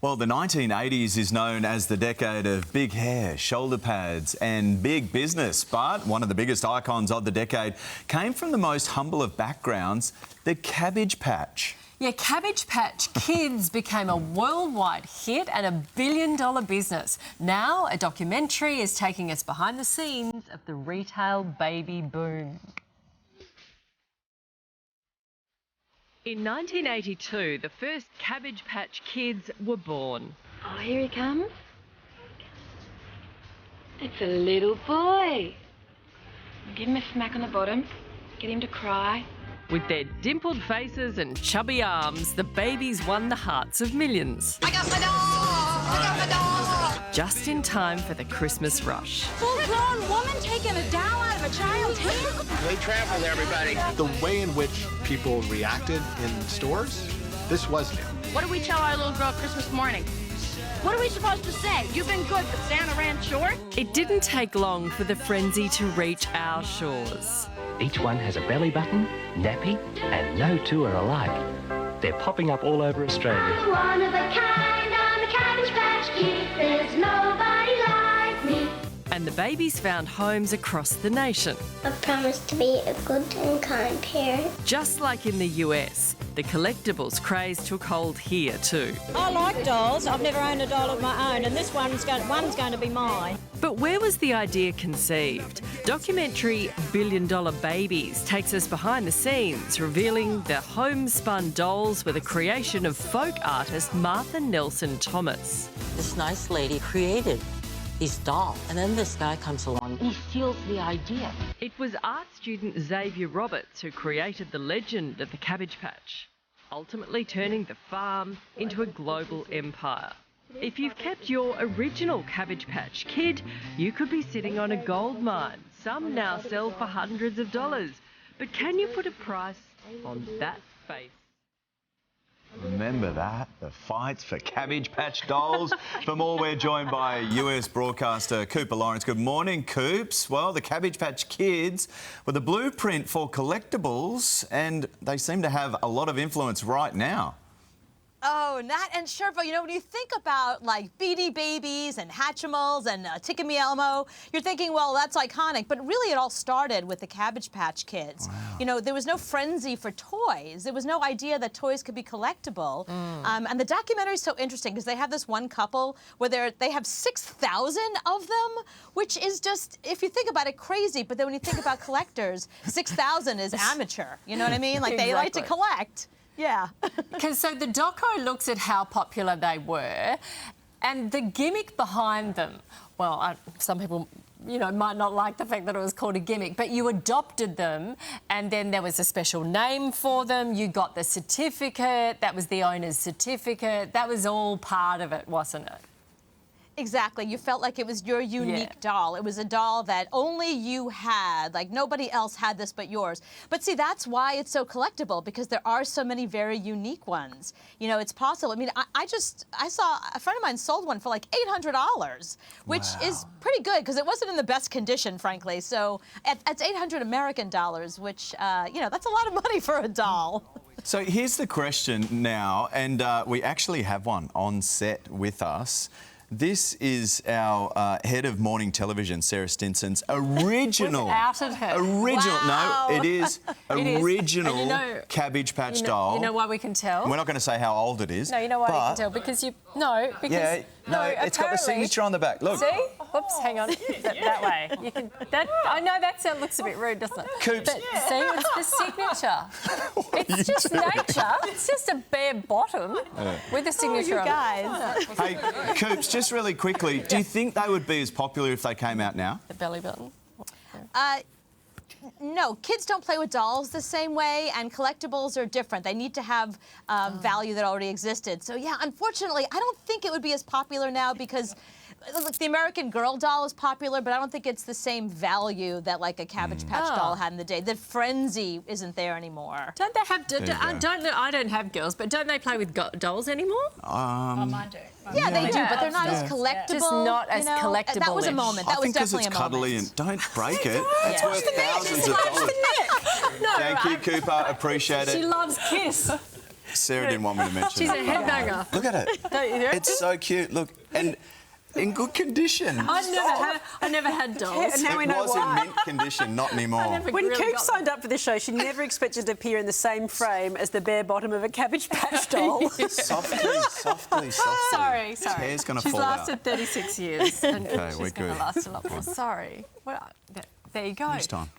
Well, the 1980s is known as the decade of big hair, shoulder pads and big business. But one of the biggest icons of the decade came from the most humble of backgrounds, the Cabbage Patch. Yeah, Cabbage Patch Kids became a worldwide hit and a billion-dollar business. Now a documentary is taking us behind the scenes of the retail baby boom. In 1982, the first Cabbage Patch Kids were born. Oh, here he comes. It's a little boy. Give him a smack on the bottom. Get him to cry. With their dimpled faces and chubby arms, the babies won the hearts of millions. I got my dog! I got my dog! Just in time for the Christmas rush. Full-grown woman taking a doll out of a child's hand? They trampled everybody. The way in which people reacted in stores, this was new. What do we tell our little girl Christmas morning? What are we supposed to say? You've been good, but Santa ran short? It didn't take long for the frenzy to reach our shores. Each one has a belly button, nappy, and no two are alike. They're popping up all over Australia. I'm one of a kind, I'm a Cabbage Patch Kid, there's nobody like me. And the babies found homes across the nation. I promise to be a good and kind parent. Just like in the US, the collectibles craze took hold here too. I like dolls. I've never owned a doll of my own, and this one's going to be mine. But where was the idea conceived? Documentary Billion Dollar Babies takes us behind the scenes, revealing the homespun dolls were the creation of folk artist Martha Nelson Thomas. This nice lady created these dolls, and then this guy comes along and he steals the idea. It was art student Xavier Roberts who created the legend of the Cabbage Patch, ultimately turning the farm into a global empire. If you've kept your original Cabbage Patch Kid, you could be sitting on a gold mine. Some now sell for hundreds of dollars. But can you put a price on that face? Remember that? The fights for Cabbage Patch dolls. For more, we're joined by US broadcaster Cooper Lawrence. Good morning, Coops. Well, the Cabbage Patch Kids were the blueprint for collectibles, and they seem to have a lot of influence right now. Oh, Nat and Sherpa, you know, when you think about, like, Beanie Babies and Hatchimals and Tikka-Me Elmo, you're thinking, well, that's iconic. But really, it all started with the Cabbage Patch Kids. Wow. You know, there was no frenzy for toys. There was no idea that toys could be collectible. And the documentary is so interesting because they have this one couple where they have 6,000 of them, which is just, if you think about it, crazy. But then when you think about collectors, 6,000 is amateur. You know what I mean? Like, they like to collect. Yeah. Because so the doco looks at how popular they were and the gimmick behind them. Well, some people, you know, might not like the fact that it was called a gimmick, but you adopted them and then there was a special name for them. You got the certificate. That was the owner's certificate. That was all part of it, wasn't it? Exactly. You felt like it was your unique doll. It was a doll that only you had. Like, nobody else had this but yours. But see, that's why it's so collectible, because there are so many very unique ones. You know, it's possible. I mean, I saw a friend of mine sold one for like $800, which is pretty good because it wasn't in the best condition, frankly. So it's 800 American dollars, which, you know, that's a lot of money for a doll. So here's the question now, and we actually have one on set with us. This is our head of morning television, Sarah Stinson's original. Wow. No, it is original you know, Cabbage Patch doll. You know why we can tell? We're not going to say how old it is. No, you know why we can tell? Because you... No, because... Yeah, no, it's got the signature on the back. Look. See? Whoops, hang on. That way. You can... I know that looks a bit rude, doesn't it? Coops. But see, it's the signature. It's just nature. It's just a bare bottom with a signature on it. Guys. Hey, Coops, just really quickly, do you think they would be as popular if they came out now? The belly button? No, kids don't play with dolls the same way, and collectibles are different. They need to have value that already existed. So, yeah, unfortunately, I don't think it would be as popular now because, look, the American Girl doll is popular, but I don't think it's the same value that, like, a Cabbage Patch doll had in the day. The frenzy isn't there anymore. Don't they have... I don't have girls, but don't they play with dolls anymore? Mine do. Yeah, they do, but they're not as collectible. Just not as collectible. That was a moment. That was definitely a moment. I think because it's cuddly and don't break it. It's worth thousands of dollars. No, Thank you, Cooper. Appreciate it. She loves Kiss. Sarah didn't want me to mention She's it. a headbanger. Look at it. Don't you? It's so cute. Look, and in good condition. I never had dolls. And now we It know was why. in mint condition, not anymore. When Coop signed up for this show, she never expected to appear in the same frame as the bare bottom of a Cabbage Patch doll. Softly. Sorry. Hair's going to She's fall lasted out. 36 years. And Okay, we're she's going good. to last a lot more. Sorry. Well, there you go. Next time.